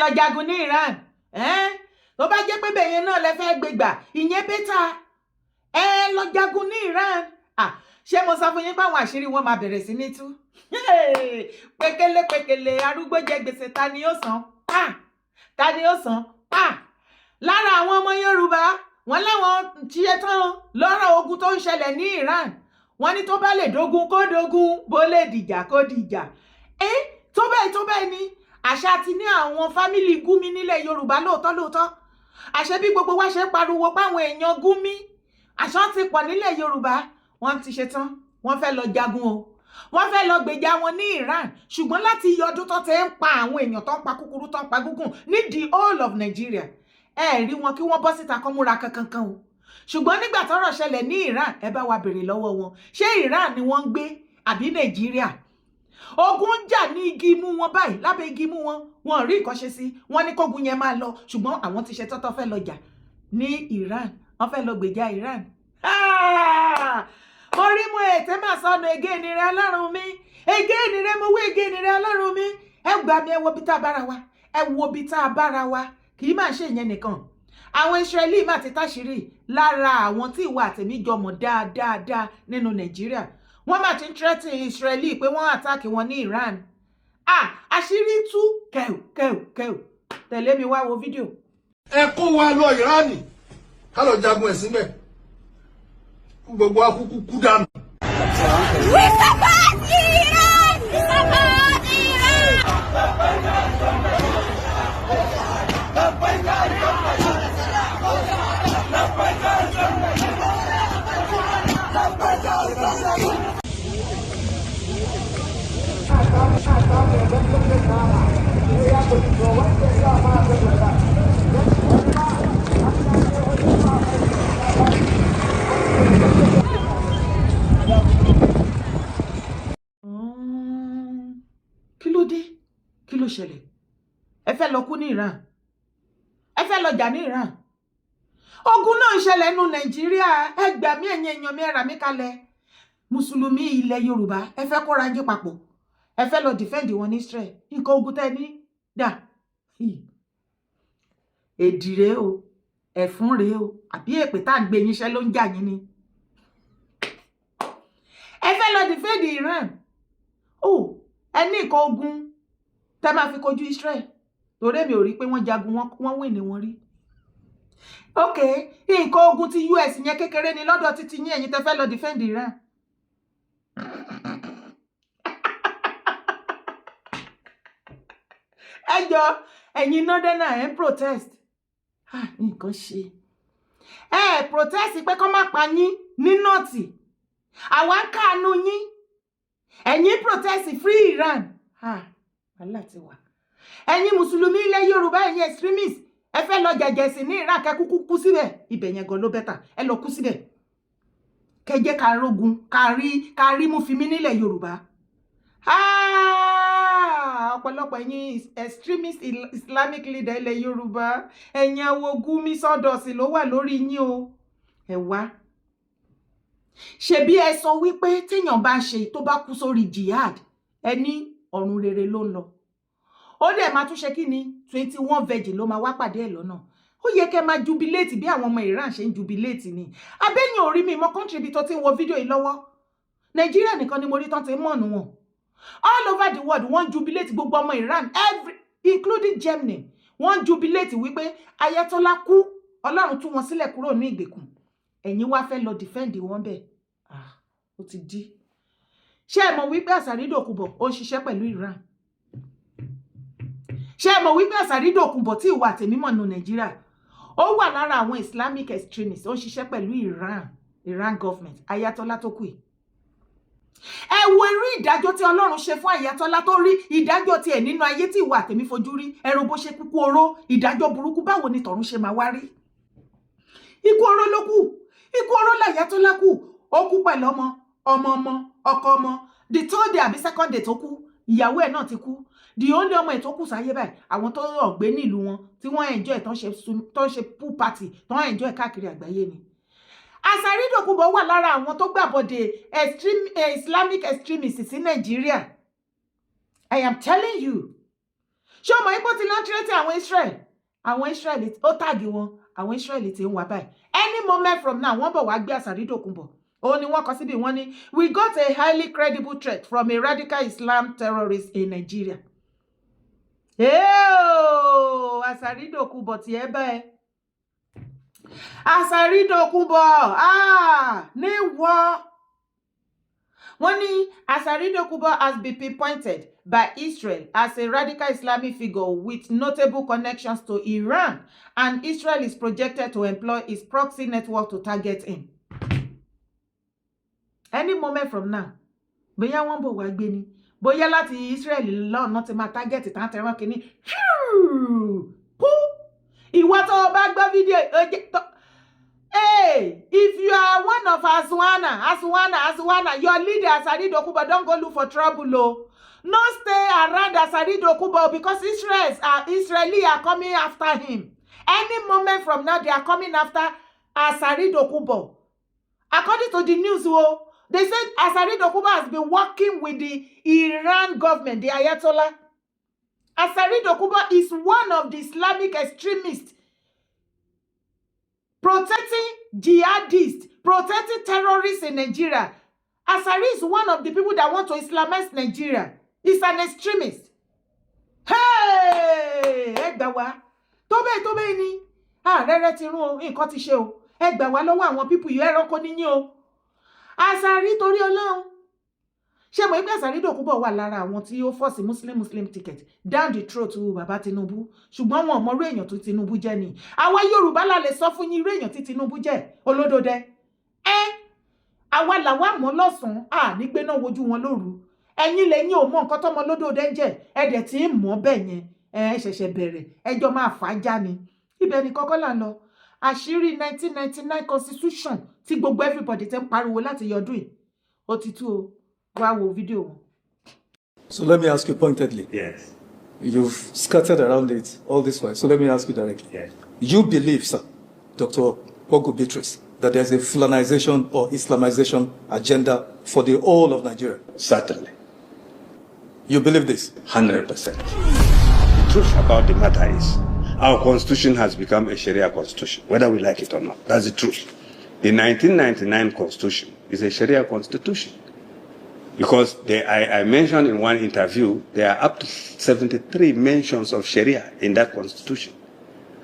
lọ jagun ní Iran tó bá jẹ́ pé bẹ̀yẹn náà lẹ fẹ́ gbégbà ìyẹn bẹ́tà ẹ lọ jagun ní Iran. Ṣé mo sọ fún yín pé àwọn àṣírí wọn máa bẹ̀rẹ̀ sí ní tú? Pékélé arúgbó jẹ gbèsè ta ni ó san? Ta ni ó san? Lára àwọn ọmọ Yorùbá wọn láwọn ṣiṣẹ́ tán lọ́rọ̀ ogun tó ń ṣẹlẹ̀ ní Iran. Wọ́n ní tó bá lè dógun kó dógun, bó lè dìjà kó dìjà. Tó bẹ́ẹ̀ ni àṣà ti ní àwọn fámìlì Gúmi nílẹ̀ Yorùbá lóòótọ́. Àṣẹ bí gbogbo wa ṣe ń pariwo páwọn èèyàn Gúmi àṣà ti pọ̀ nílẹ̀ Yorùbá. Wọ́n ti ṣe tán, wọ́n fẹ́ lọ jagun o. Wọ́n fẹ́ lọ gbèjà wọn ní Iran. Ṣùgbọ́n láti iye ọdún tó ti ń pa àwọn èèyàn tó ń pa kúkúrú tó ń pa gúngùn ní the whole of Nigeria. Ẹ rí wọn kí wọ́n bọ́ síta kán múra kankan o. Ṣùgbọ́n nígbà tọ́rọ̀ ṣẹlẹ̀ ní Iran, ẹ bá wa béèrè lọ́wọ́ wọn. Ṣé Iran ni wọ́n ń gbé àbí Nàìjíríà? Ogun ń jà ní igi imú wọn báyìí, lábẹ́ igi imú wọn. Wọn rí nǹkan ṣe sí. Wọ́n ní kógun yẹn máa lọ. Ṣùgbọ́n àwọn ti ṣe tọ́tọ́ fẹ́ lọ jà ní Iran. Wọ́n fẹ́ lọ gbèjà Iran. Mo rí mo ètè máa sọnù ege nire Ọlọ́run mi. Ege nire mo wé ege nire Ọlọ́run mi. Ẹ gbà mí, ẹ wo bí tá a bára wa. Ẹ wo bí tá a bára wa. Kì í máa ṣe ìyẹn nìkan. Àwọn Israeli máa ti táṣìírí lára àwọn tí ìwà àtẹ̀mí jọmọ̀ dáadáa nínú Nàìjíríà. Wọ́n máa ti ń threaten Israeli pé wọ́n attack wọn ní Iran. Àṣírí tú kẹ́ù. Tẹ̀lé mi wá wo fídíò. Ẹ kó wa lọ Ìránì ká lọ jagun ẹ̀ síbẹ̀. Gbogbo akúkú kú dànù. We support Iran! We support Iran! Kí ló ṣẹlẹ̀? Ẹ fẹ́ lọ kú ní Iran? Ẹ fẹ́ lọ jà ní Iran? Ogun náà ń ṣẹlẹ̀ nínú Nàìjíríà. Ẹ gbà mí, ẹ̀yin èèyàn mi, ẹ rà mí kalẹ̀. Mùsùlùmí ilẹ̀ Yorùbá ẹ fẹ́ kóra yín papọ̀. Ẹ fẹ́ lọ defend wọn ní Israel. Nǹkan ogun tẹ́ ní dà. Èdì rèé o, ẹ̀fún rèé o, àbí èpè tá à ń gbé yín iṣẹ́ ló ń jà yín ni. Ẹ fẹ́ lọ defend Iran. Ẹ ní nǹkan ogun tẹ́ máa fi kojú Israel. Torí mi ò rí pé wọ́n jagun wọ́n wìn ní wọn rí. Nǹkan ogun ti US yẹn kékeré ni lọ́dọ̀ títí yín ẹ̀yin tẹ́ fẹ́ lọ defend Iran. Ẹ jọ ẹ̀yin northerner ẹ̀ ń protest. Nǹkan ṣe. Ẹ protest pé kó má pa yín ní nọ́ọ̀tì. Àwa ń káàánú yín. Ẹ̀yin protest free Iran. Wàhálà ti wà. Ẹ̀yin mùsùlùmí ilẹ̀ Yorùbá, ẹ̀yin extremist, ẹ fẹ́ lọ jẹ̀jẹ̀sìn ní Iran kẹ́ kúkú kú síbẹ̀. Ibẹ̀ yẹn gan ló bẹ́tà. Ẹ lọ kú síbẹ̀. Kẹ́ jẹ́ ká rógun, ká rí mú fi mí nílẹ̀ Yorùbá. Ọ̀pọ̀lọpọ̀ ẹ̀yin extremist Islamic leader ilẹ̀ Yorùbá, ẹ̀yin awo Gúmi sọ́dọ̀sì ló wà lórí yín o. Ẹ wá. Ṣebí ẹ sọ wípé téèyàn bá ṣe tó bá kú sórí jihad, ẹ ní ọ̀run rere ló ń lọ. Ó dẹ̀ máa tún ṣe kí ni 21 virgin ló máa wá pàdé ẹ̀ lọ́nà. Ó yẹ kẹ́ máa jubilate bí àwọn ọmọ Iran ṣe ń jubilate ni. Abẹ́yìn orí mi mọ country bí tó ti ń wo fídíò yìí lọ́wọ́. Nàìjíríà nìkan ni mo rí tán ti ń mọ̀nù wọn. All over the world wọ́n jubilate gbogbo ọmọ Iran, including Germany. Wọ́n jubilate wípé Ayatollah kú, Ọlọ́run tú wọn sílẹ̀ kúrò ní ìgbèkùn. Ẹ̀yin wá fẹ́ lọ defend wọn bẹ́ẹ̀. Ó ti dí. Ṣé ẹ mọ̀ wípé Àsàrídòkùbọ̀ ó ń ṣiṣẹ́ pẹ̀lú Iran? Ṣé ẹ mọ̀ wípé Àsàrídòkùbọ̀ tí ìwà àtẹ̀mímọ̀ nù Nàìjíríà ó wà lára àwọn Islamic extremists ó ń ṣiṣẹ́ pẹ̀lú Iran government, Ayatollah tó kù. Ẹ wo irú ìdájọ́ tí Ọlọ́run ṣe fún Ayatollah tó rí ìdájọ́ tiẹ̀ nínú ayé tí ìwà àtẹ̀mí fojú rí. Ẹ̀rọ bó ṣe kúkú oró, ìdájọ́ burúkú, báwo ni tọ̀run ṣe máa wá rí? Ikú oró ló kù. Ikú oró l'Ayatollah kù. Ó kú pẹ̀lú ọmọ, ọkọ ọmọ. The third day àbí second day tó kú, ìyàwó ẹ̀ náà ti kú. The only ọmọ ẹ̀ tó kù sáyé báyìí, àwọn tó ọ̀gbé nílùú wọn tí wọ́n enjoy tán ṣe pool party, tán enjoy káàkiri àgbáyé ni. Àsàrídòkùbọ̀ wà lára àwọn tó gbàbọ̀dé Islamic extremists sí Nàìjíríà. I am telling you. ṣé ọmọ ipò ti lọ́n tírẹ́tì àwọn Israel ó tàgì wọn àwọn Israel ti ń wá báyìí any moment from now wọ́n bọ̀ wá gbé Àsàrídòkúnbọ̀ òun ni wọ́n kọ síbi wọ́n ní we got a highly credible threat from a radical Islam terrorist in Nigeria. Àsàrídòkúnbọ̀ tí ẹ bá ẹ Àsàrídòkúnbọ̀ ní wọ́ wọ́n ní Àsàrídòkúnbọ̀ has been pinpointed by Israel as a radical Islamic figure with notable connections to Iran, and Israel is projected to employ its proxy network to target him. Any moment from now, bóyá wọ́n bọ̀ wá gbé ni, bóyá láti Israel lọ́nà ti máa target tán tẹ̀rán kìíní. Ìwọ tó o bá gbọ́ fídíò, hey, if you are one of Aswana, your leader Àsàrídòkúnbọ̀, don't go look for trouble, oh. No stay around Àsàrídòkúnbọ̀ because Israeli are coming after him. Any moment from now, they are coming after Àsàrídòkúnbọ̀. According to the news, they said Àsàrídòkúnbọ̀ has been working with the Iran government, the Ayatollah. Àsàrídòkúnbọ̀ is one of the Islamic extremists protecting jihadists, protecting terrorists in Nigeria. Asari is one of the people that want to Islamize Nigeria. He's an extremist. Hey! Ẹ gbà wá. Tó bẹ́ẹ̀ ni. Rẹ́rẹ́ ti rún o, nǹkan ti ṣe o. Ẹ gbà wá lọ́wọ́ àwọn pípù yìí ẹranko níyìn o. Asari torí Ọlọ́run. Ṣé mo pé Àsàrídòkúnbọ̀ wà lára àwọn tí ó fọ́ọ̀sì Muslim ticket down the throat to Bàbá Tinubu. Ṣùgbọ́n wọn mọ irú èèyàn tó Tinubu jẹ́ ni. Àwa Yorùbá la lè sọ fún yín irú èèyàn tí Tinubu jẹ́. Olódòdẹ. Àwa làwa mọ̀ lọ́sàn-án nígbé náà wojú wọn lóru. Ẹ̀yin lẹ́yìn ò mọ nǹkan tọ́mọ Olódòdẹ jẹ́. Ẹ̀dẹ̀ tí ń mọ̀ bẹ́ẹ̀ yẹn. Ṣẹ̀ṣẹ̀ bẹ̀rẹ̀. Ẹjọ́ máa fà á já ni. Ibẹ̀ ni kọ́kọ́ là ń lọ. Àṣírí 1999 constitution tí gbogbo everybody tẹ́ ń pariwo láti yọdún yìí. Ó ti tú o. Wá wo fídíò wọn. So let me ask you pointedly. Yes. You've scattered around it all this while. So let me ask you directly. Yes. You believe, sir, Dr. Pogo Beatrice, that there's a Fulanization or Islamization agenda for the whole of Nigeria? Certainly. You believe this? 100%. The truth about the matter is, our constitution has become a Sharia constitution, whether we like it or not. That's the truth. The 1999 constitution is a Sharia constitution. Because I mentioned in one interview, there are up to 73 mentions of Sharia in that constitution.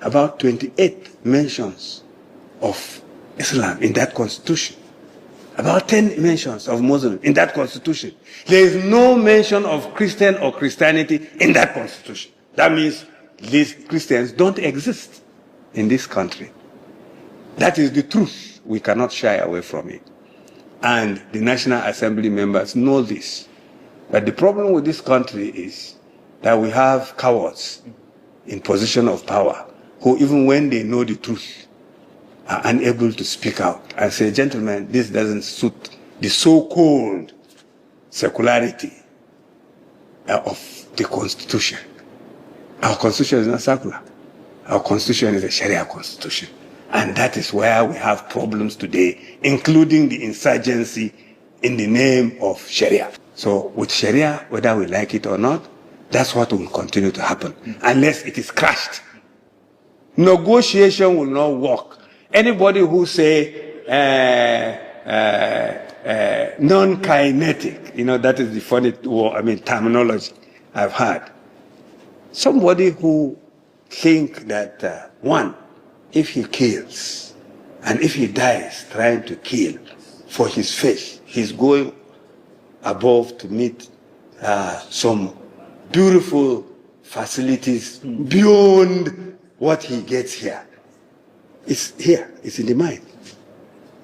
About 28 mentions of Islam in that constitution. About 10 mentions of Muslim in that constitution. There is no mention of Christian or Christianity in that constitution. That means these Christians don't exist in this country. That is the truth. We cannot shy away from it. And the National Assembly members know this. But the problem with this country is that we have cowards in position of power who, even when they know the truth, are unable to speak out and say, gentlemen, this doesn't suit the so-called secularity of the Constitution. Our Constitution is not secular. Our Constitution is a Sharia Constitution. And that is where we have problems today, including the insurgency in the name of Sharia. So with Sharia, whether we like it or not, that's what will continue to happen, unless it is crushed. Negotiation will not work. Anybody who say non-kinetic, that is the funny terminology I've heard. Somebody who think that, one, if he kills, and if he dies trying to kill for his faith, he's going above to meet some beautiful facilities beyond what he gets here. It's here, it's in the mind.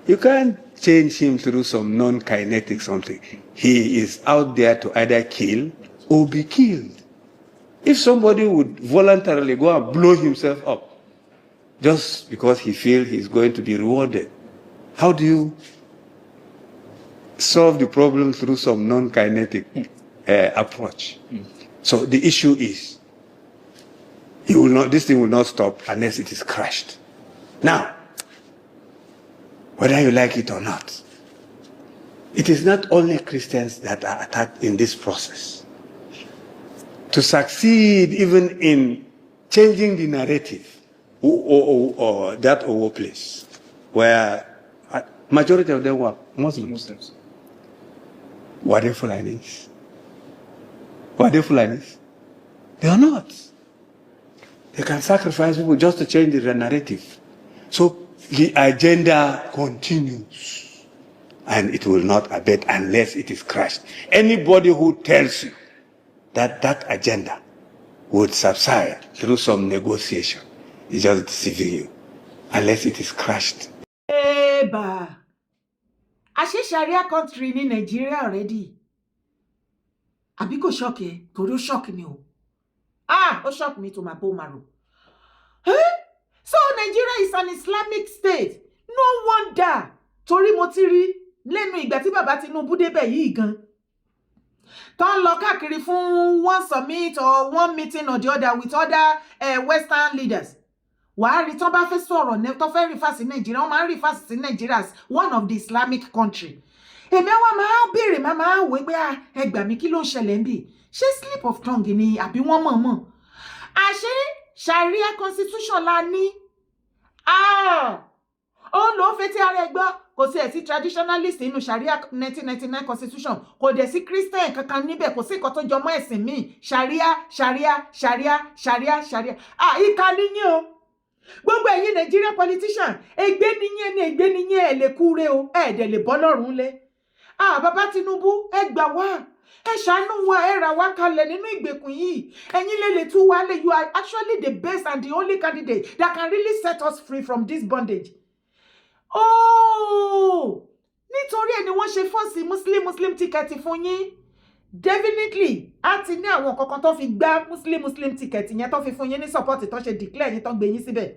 You can't change him through some non-kinetic something. He is out there to either kill or be killed. If somebody would voluntarily go and blow himself up, just because he feels he's going to be rewarded, how do you solve the problem through some non-kinetic approach? So the issue is, this thing will not stop unless it is crushed. Now, whether you like it or not, it is not only Christians that are attacked in this process. to succeed even in changing the narrative or that Owo place, where majority of them were Muslims. Were they Fulanis? Were they Fulanis? They are not. They can sacrifice people just to change the narrative. So the agenda continues, and it will not abate unless it is crushed. Anybody who tells you that that agenda would subside through some negotiation is just deceiving you, unless it is crushed. Eba. Àṣé Sharia country ní Nigeria already. Àbí kò shock ẹ, torí ó shock ni o. Ó shock me to my bone marrow. So Nigeria is an Islamic state. No wonder. Torí mo ti rí lẹ́nu ìgbà tí bàbá Tinubu débẹ̀ yìí gan. Tán lọ káàkiri fún one summit or one meeting or the other with other Western leaders. Wàá rí tán bá fẹ́ sọ̀rọ̀ ní tó fẹ́ refer sí Nigeria, wọ́n máa ń refer sí Nigeria as one of the Islamic country. Èmi àwa máa béèrè máa wò pé ẹ gbà mí kí ló ń ṣẹlẹ̀ ńbí. Ṣé slip of tongue ni àbí wọ́n mọ̀ọ́mọ̀? Àṣé Sharia constitution la ní. Ó ló fẹ́ tí ara ẹ gbọ́. Kò sí ẹ̀sí traditionalist nínú Sharia 1999 constitution. Kò dẹ̀ sí Christian kankan níbẹ̀. Kò sí nǹkan tó jọmọ́ ẹ̀sìn míì. Sharia. Ìkà nìyẹn o. Gbogbo ẹ̀yin Nigeria politician, ègbé nìyẹn ẹ lè kúre o. Ẹ dẹ̀ lè bọ́ lọ́rùn lé. Bàbá Tinubu, ẹ gbà wá. Ẹ ṣàánú wa, ẹ rà wá kalẹ̀ nínú ìgbèkùn yìí. Ẹ̀yin lè tú wa lé. You are actually the best and the only candidate that can really set us free from this bondage. Nítorí ẹ̀ ni wọ́n ṣe fọ́ọ̀sì Muslim ticket fún yín. Definitely, a ti ní àwọn kankan tó fi gbá Muslim ticket yẹn tó fi fún yín ní support tó ṣe declare yín tó gbé yín síbẹ̀.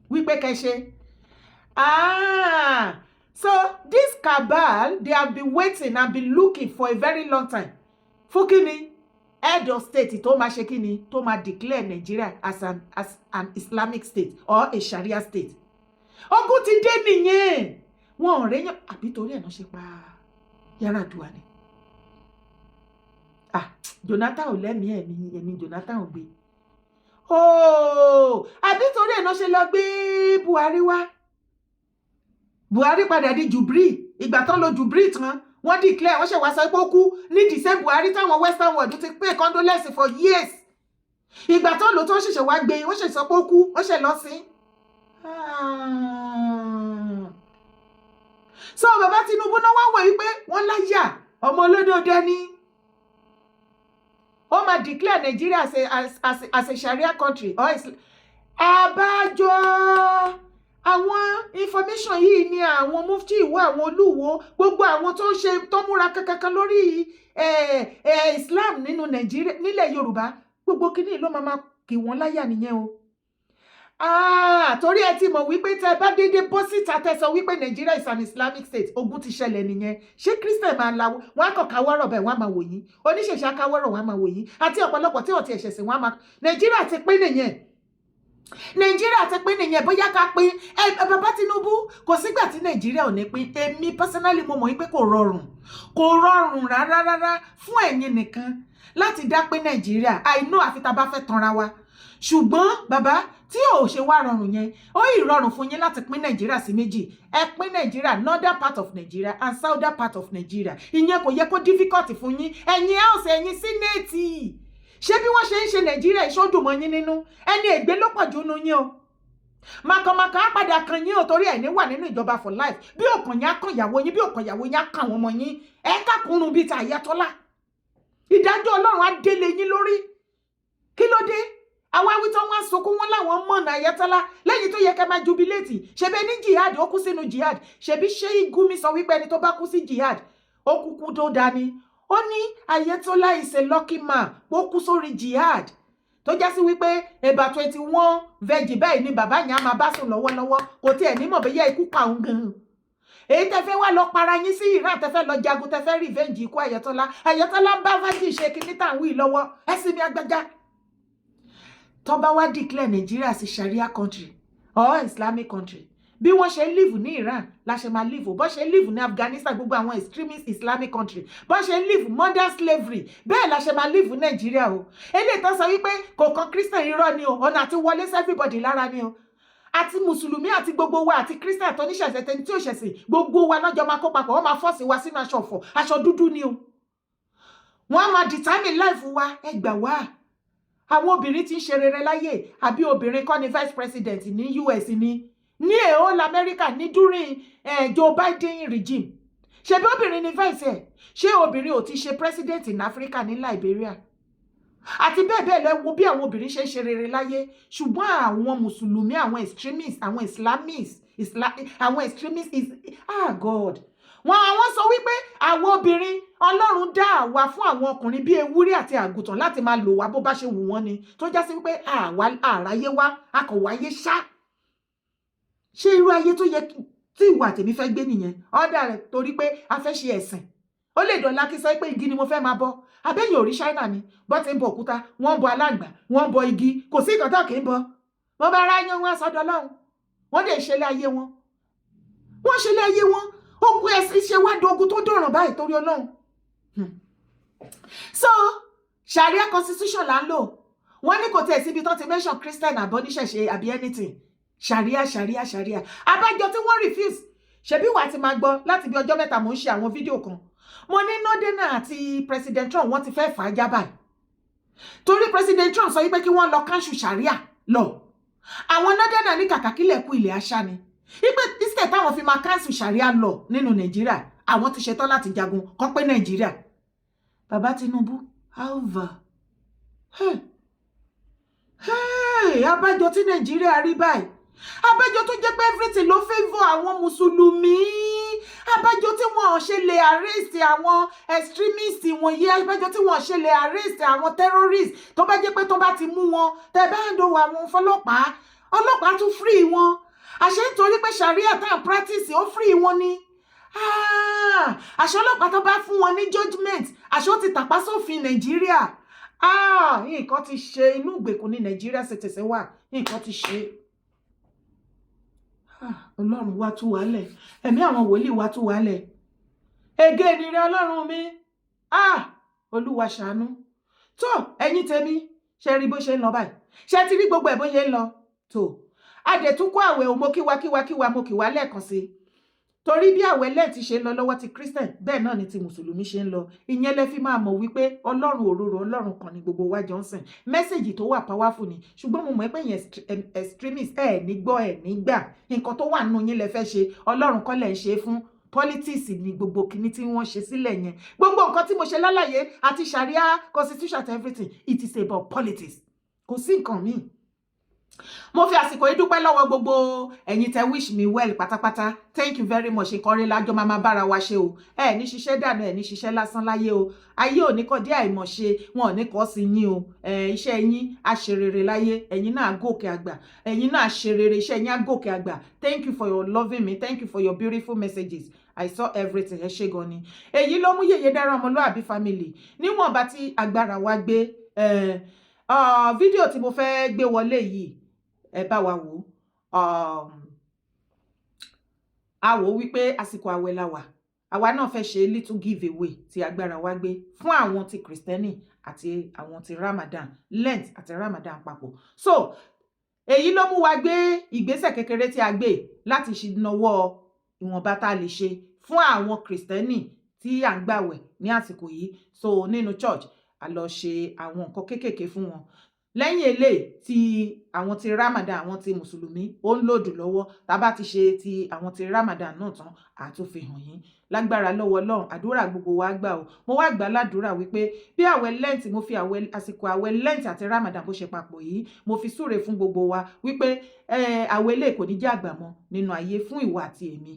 Wípé kẹ́ ṣe. So this cabal, they have been waiting and been looking for a very long time. Fún kíni? Head of state tó máa ṣe kíni? Tó máa declare Nigeria as an Islamic state or a Sharia state. Ogun ti dé nìyẹn. Wọ́n rẹ́yàn àbí torí ẹ̀ náà ṣe pa Yar'Adua ni. Jonathan ò lẹ́mìí ẹ̀mí Jonathan ò gbé. Àbí torí ẹ̀ náà ṣe lọ gbé Buhari wá. Buhari padà di Jubril. Ìgbà tán lo Jubril tán, wọ́n declare, wọ́n ṣe wá sọ pé ó kú ní the same Buhari táwọn Western world ti pay condolence for years. Ìgbà tán lò tó ṣẹ̀ṣẹ̀ wá gbé, wọ́n ṣe sọ pé ó kú, wọ́n ṣe lọ sí. So bàbá Tinubu náà wá wọ̀ wípé wọ́n láyà ọmọ olódòdó ni. Ó máa declare Nigeria as a Sharia country. Àbájọ àwọn information yìí ni àwọn mufti ìwọ àwọn olúwo gbogbo àwọn tó ṣe tó múra kankan lórí Islam nínú Nigeria nílẹ̀ Yorùbá gbogbo kíní ló máa kì wọ́n láyà nìyẹn o. Torí ẹ ti mọ̀ wípé tẹ́ bá dédé bọ́ síta tẹ́ sọ wípé Nigeria is an Islamic state, ogun ti ṣẹlẹ̀ nìyẹn. Ṣé Christian máa la wọ́n á kàn káwọ́rọ̀ bẹ́ẹ̀ wọ́n á máa wò yín, oníṣẹ̀ṣẹ̀ káwọ́rọ̀ wọ́n á máa wò yín, àti ọ̀pọ̀lọpọ̀ tí wọ́n ti ẹ̀ṣẹ̀ sí wọ́n á máa. Nigeria ti pín nìyẹn. Nigeria ti pín nìyẹn, bóyá ká pín. Bàbá Tinubu, kò sígbà tí Nigeria ò ní pín. Èmi personally mo mọ̀ wípé kò rọrùn rárá fún ẹ̀yin nìkan láti dá pín Nigeria. I know àfi tá bá fẹ́ tanra wa. Ṣùgbọ́n bàbá tí ò ṣe wá rọrùn yẹn, ó ìrọrùn fún yín láti pín Nigeria sí méjì. Ẹ pín Nigeria, northern part of Nigeria and southern part of Nigeria. Ìyẹn kò yẹ kó difficult fún yín. Ẹ̀yin house, ẹ̀yin senate. Ṣé bí wọ́n ṣe ń ṣe Nigeria ìṣọ́dùn mọ́ yín nínú? Ẹni ègbé ló pọ̀ jù nú yín o. Màkàmàkà á padà kan yín o torí ẹ̀ ní wà nínú ìjọba for life. Bí òkàn yín á kan ìyàwó yín, bí òkàn ìyàwó yín á kan àwọn ọmọ yín. Ẹ kákùnrùn bíi ti Ayatollah. Ìdájọ́ Ọlọ́run á délé yín lórí. Kí ló dé? Àwọn awítọ́ wọn sunkún wọn láwọn mọ̀nà Ayatollah lẹ́yìn tó yẹ kẹ́ máa jubilate. Ṣebí ní jihad, ó kú sínú jihad. Ṣebí Sheikh Gumi sọ wípé ẹni tó bá kú sí jihad, ó kúkú tó dání. Ó ní Ayatollah is a lucky man, ó kú sórí jihad. Tó já sí wípé about 21 veggie báyìí ni bàbá yẹn á máa bá sùn lọ́wọ́lọ́wọ́. Kò tiẹ̀ ní mọ̀ bóyá ikú pa òun gan-an. Èyí tẹ́ fẹ́ wá lọ para yín sí Iran, tẹ́ fẹ́ lọ jagun, tẹ́ fẹ́ revenge ikú Ayatollah. Ayatollah ń bá fájì ṣe kíní tá à ń wí lọ́wọ́. Ẹ sì mi agbájá. Tó bá wá declare Nigeria as a Sharia country or Islamic country, bí wọ́n ṣe live ní Iran la ṣe máa live bọ́n ṣe live ní Afghanistan gbogbo àwọn extremist Islamic country bọ́n ṣe live modern slavery bẹ́ẹ̀ la ṣe máa live Nàìjíríà o eléyìí tó sọ wípé kò kan Christian irọ́ ni o ọ̀nà àti wọlé sí everybody lára ni o àti mùsùlùmí àti gbogbo wa àti Christian tó níṣẹ̀ṣẹ̀ tẹni tí ò ṣẹ̀sìn gbogbo wa lọ́jọ́ máa kó papọ̀ wọ́n máa fọ́ọ̀sì wa sínú aṣọ ọ̀fọ̀ aṣọ dúdú ni o wọ́n máa determine life wa ẹ gbà wá àwọn obìnrin tí ń ṣe rere láyé àbí obìnrin kọ́ ni vice president ní US ní èhó lamẹ́ríkà ní during Joe Biden regime ṣebí obìnrin ni vice ẹ̀ ṣé obìnrin ò ti ṣe president ní Africa ní Liberia àti bẹ́ẹ̀ bẹ́ẹ̀ lọ wo bí àwọn obìnrin ṣe ń ṣe rere láyé ṣùgbọ́n àwọn mùsùlùmí àwọn extremists àwọn islamists àwọn extremists God àwọn sọ wípé àwọn obìnrin Ọlọ́run dá àwa fún àwọn ọkùnrin bíi ewúrẹ́ àti àgùntàn láti máa lò wá bó bá ṣe wù wọ́n ni tó já sí wípé àráyé wá akọ̀wáyé ṣá ṣé irú ayé tó yẹ tí ìwà tèmi fẹ́ gbé nìyẹn ọ̀dà rẹ̀ torí pé a fẹ́ ṣe ẹ̀sìn ó lè dọ̀la kí sọ pé igi ni mo fẹ́ máa bọ abẹ́yìn òrí China ni bọ́ ti ń bọ òkúta wọ́n ń bọ aláǹgbá wọ́n ń bọ igi kò sí ìkọ̀tọ̀ kì í bọ wọ́n bá ara yan wọn sọ́dọ̀ Ọlọ́run wọ́n dẹ̀ ṣe lé ayé wọn wọ́n ṣe lé ayé wọn ogun ẹ̀sìn ṣe wá dogun tó dọ̀ràn báyìí torí Ọlọ́run so Sharia constitution là ń lò wọ́n ní kò tẹ̀ síbi tó ti mention Christian àbọ̀níṣẹ̀ṣe àbí anything Sharia abájọ tí wọ́n refuse ṣebí wàá ti máa gbọ́ láti bí ọjọ́ mẹ́ta mò ń ṣe àwọn fídíò kan mo ní Northern àti President Trump wọ́n ti fẹ́ fà á já báyìí torí President Trump sọ wípé kí wọ́n lọ cancel Sharia lọ àwọn Northern ní kàkà kílẹ̀ kú ilẹ̀ àṣà ni wípé instead táwọn fi máa cancel Sharia lọ nínú Nàìjíríà àwọn ti ṣetán láti jagun kọ́ pé Nàìjíríà bàbá Tinubu alva abájọ tí Nàìjíríà rí báyìí abájọ tó jẹ́ pé everything ló favour àwọn mùsùlùmí abájọ tí wọ́n ṣe lè arrest àwọn extremists wọ̀nyí abájọ tí wọ́n ṣe lè arrest àwọn terrorists tó bá jẹ́ pé tó bá ti mú wọn tẹ́ bá ń dòwò àwọn ọlọ́pàá tún free wọn àṣẹ nítorí pé Sharia tá à practice ó free wọn ni àṣẹ ọlọ́pàá tó bá fún wọn ní judgement àṣẹ ó ti tàpá sófin Nàìjíríà nǹkan ti ṣe inú ìgbèkùn ní Nàìjíríà ṣètẹ̀sẹ̀ wà nǹkan ti ṣe Ọlọ́run wá tú wálẹ̀ ẹ̀mí àwọn wòlíì wá tú wálẹ̀ ege ìrere Ọlọ́run mi Olúwa ṣàánú tó ẹ̀yin tèmi ṣe rí bó ṣe ń lọ báyìí ṣe ti rí gbogbo ẹ̀ bó ṣe ń lọ tó adẹ̀túnkọ́ àwẹ̀ ò mo kíwa mo kíwa lẹ́ẹ̀kan sí torí bí àwẹ̀ lẹ́ẹ̀ ti ṣe ń lọ lọ́wọ́ ti Christian bẹ́ẹ̀ náà ni ti mùsùlùmí ṣe ń lọ ìyẹn lẹ fi máa mọ̀ wípé Ọlọ́run òróró Ọlọ́run kan ni gbogbo wa jọ ń sìn mẹ́sẹ̀gì tó wà powerful ni ṣùgbọ́n mo mọ̀ pé yẹn extremist ní gbọ́ ní gbà nǹkan tó wà nínú yín lẹ fẹ́ ṣe Ọlọ́run kọ́ lẹ̀ ń ṣe fún politics ni gbogbo kinní tí wọ́n ṣe sílẹ̀ yẹn gbogbo nǹkan tí mo ṣe lálàyé àti Sharia constitution and everything it is about politics kò sí nǹkan míì mo fi àsìkò yìí dúpẹ́ lọ́wọ́ gbogbo ẹ̀yin tẹ́ wish me well pátápátá thank you very much ìkọrin lájọ máa bára wa ṣe o ní ṣiṣẹ́ dànù ní ṣiṣẹ́ lásán láyé o ayé ò ní kọ́ dé àìmọ̀ṣe wọn ò ní kọ́ sí yín o iṣẹ́ yín á ṣe rere láyé ẹ̀yin náà gòkè àgbà ẹ̀yin náà ṣe rere iṣẹ́ yín á gòkè àgbà thank you for your loving me thank you for your beautiful messages I saw everything ẹ ṣé gan ni èyí ló mú Yèyé Dára Ọmọlúàbí family níwọ̀nba tí agbára wa gbé fídíò tí mo fẹ́ gbé wọlé yìí ẹ bá wa wò a wò wípé àsìkò àwẹ̀ la wà àwa náà fẹ́ ṣe little give away tí agbára wa gbé fún àwọn ti Kristẹni àti àwọn ti Ramadan Lent àti Ramadan papọ̀ so èyí ló mú wa gbé ìgbésẹ̀ kékeré tí a gbé láti ṣìnàwọ́ ìwọ̀nba tá a lè ṣe fún àwọn Kristẹni tí à ń gbàwẹ̀ ní àsìkò yìí so nínú church a lọ ṣe àwọn nǹkan kéékèèké fún wọn lẹ́yìn eléyìí tí àwọn ti Ramadan àwọn ti mùsùlùmí ó ń lòdù lọ́wọ́ tá bá ti ṣe ti àwọn ti Ramadan náà tán àtúnfihàn yín lágbára lọ́wọ́ Ọlọ́run àdúrà gbogbo wa gbà o mo wá gbà ládùúrà wípé bí àwẹ̀ Lent mo fi àsìkò àwẹ̀ Lent àti Ramadan bó ṣe papọ̀ yìí mo fi súre fún gbogbo wa wípé àwẹ̀ lè kò ní jẹ́ àgbàmọ́ nínú ayé fún ìwà àti èmi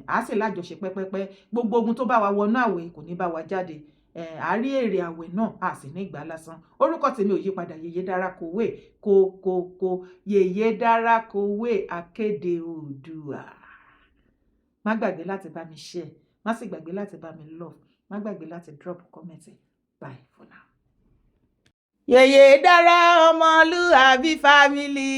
a sì lájọṣe pẹ́pẹ́pẹ́ gbogbo ogun tó bá wa wọnú àwẹ̀ kò ní bá wa jáde àárí èrè àwẹ̀ náà a sì ní ìgbà lásán orúkọ tèmi ò yí padà Yèyé Dára Kòwé kò Yèyé Dára Kòwé akéde Oòduà má gbàgbé láti bá mi share má sì gbàgbé láti bá mi love má gbàgbé láti drop comment bye for now. Yèyé dára ọmọlúàbí family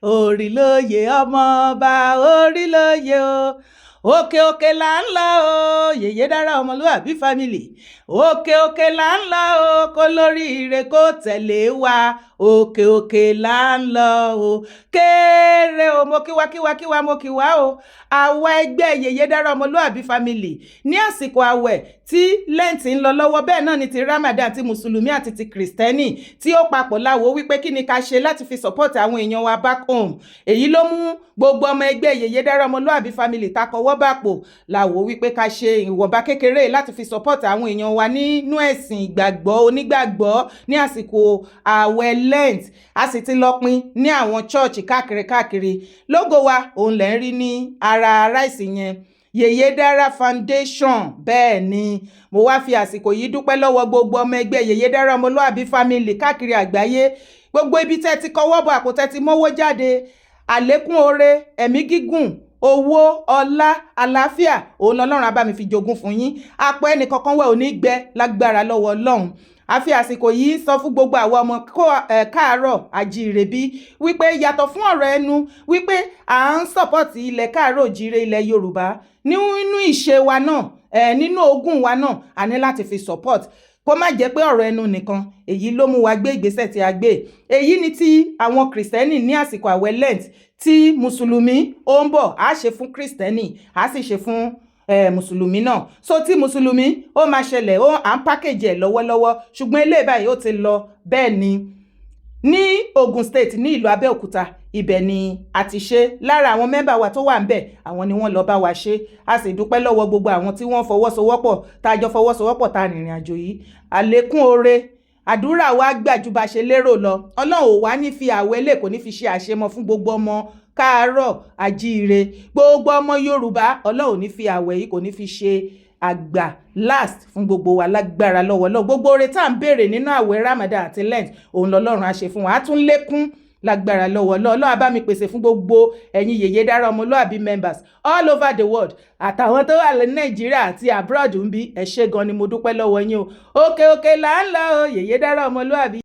orílóye ọmọ ọba orílóye o. Òkè òkè là ń lọ o, yèyé dára ọmọlúàbí family. Òkè òkè là ń lọ o, kó lóríire kó tẹ̀lé wa. Òkè òkè là ń lọ o. Kéré o, mo kíwa mo kíwa o. Àwa ẹgbẹ́ yèyé dára ọmọlúàbí family ní àsìkò àwẹ̀ tí lẹ́ǹtì ń lọ lọ́wọ́, bẹ́ẹ̀ náà ni ti Ramadan ti mùsùlùmí àti ti kìrìsìtẹ́nì tí ó papọ̀ láwo wípé kí ni ká ṣe láti fi support àwọn èèyàn wa back home. Èyí ló mú gbogbo ọmọ ẹgbẹ́ yèyé dára ọmọlúàbí family takọwọ́ bàpò láwo wípé ká ṣe ìwọ̀nba kékeré láti fi support àwọn èèyàn wa nínú ẹ̀sìn ìgbàgbọ́ onígbàgbọ́ ní àsìkò àwẹ̀ lent. A sì ti lọ pín ní àwọn church káàkiri. Lógo wa òun lẹ́ ń rí ní ara ráìsì yẹn, Yèyé Dára Foundation. Bẹ́ẹ̀ ni mo wá fi àsìkò yìí dúpẹ́ lọ́wọ́ gbogbo ọmọ ẹgbẹ́ Yèyé Dára ọmọlúàbí family káàkiri àgbáyé. Gbogbo ibi tẹ́ ti kọwọ́ bọ̀ àpò tẹ́ ti mówó jáde, àlékún oore, ẹ̀mí gígùn, owó, ọlá, àlàáfíà òun lọ́lọ́run á bá mi fi jogún fún yín. Àpò ẹnì kankan wẹ̀ ò ní gbẹ lágbára lọ́wọ́ Ọlọ́run. A fi àsìkò yìí sọ fún gbogbo àwọn ọmọ káàárọ̀ àjíire bí wípé yàtọ̀ fún ọ̀rọ̀ ẹnu wípé à ń sọ̀pọ̀tì ilẹ̀ káàárọ̀ òjíire ilẹ̀ Yorùbá nínú ìṣe wa náà, nínú ogún wa náà, a ní láti fi support. Kó má jẹ́ pé ọ̀rọ̀ ẹnu nìkan, èyí ló mú wa gbé ìgbésẹ̀ tí a gbé. Èyí ni ti àwọn kìrìsìtẹ́nì ní àsìkò àwẹ̀ lent, tí mùsùlùmí ó ń bọ̀ á ṣe fún kìrìsìtẹ́nì, á sì ṣe fún mùsùlùmí náà. So tí mùsùlùmí ó máa ṣẹlẹ̀, à ń pákéjì ẹ̀ lọ́wọ́lọ́wọ́, ṣùgbọ́n eléyìí báyìí ó ti lọ. Bẹ́ẹ̀ ni ní Ogun State ní ìlú Abẹ́òkúta, ibẹ̀ ni a ti ṣe. Lára àwọn mẹ́mbà wa tó wà ńbẹ̀, àwọn ni wọ́n lọ bá wa ṣe. A sì dúpẹ́ lọ́wọ́ gbogbo àwọn tí wọ́n fọwọ́sowọ́pọ̀, tá a jọ fọwọ́sowọ́pọ̀ tá a rìnrìn àjò yìí. Àlékún oore, àdúrà wa gbà ju bá ṣe lérò lọ. Ọlọ́run ò wá ní fi àwẹ̀ lè kò ní fi ṣe àṣemọ fún gbogbo ọmọ káàárọ̀ àjíire, gbogbo ọmọ Yorùbá. Ọlọ́run ní fi àwẹ̀ yìí kò ní fi ṣe àgbà last fún gbogbo wa lágbára lọ́wọ́ Ọlọ́run. Gbogbo oore tá à ń béèrè nínú àwẹ̀ Ramadan àti lent òun lọ́lọ́run á ṣe fún wa, á tún lékún lágbára lọ́wọ́ Ọlọ́run á bá mi pèsè fún gbogbo ẹ̀yin Yèyé Dára ọmọlúàbí members all over the world, àtàwọn tó wà ní Nàìjíríà àti abroad ń bí. Ẹ ṣé gan ni mo dúpẹ́ lọ́wọ́ yín o. Òkè òkè là ń lọ o, Yèyé Dára ọmọlúàbí.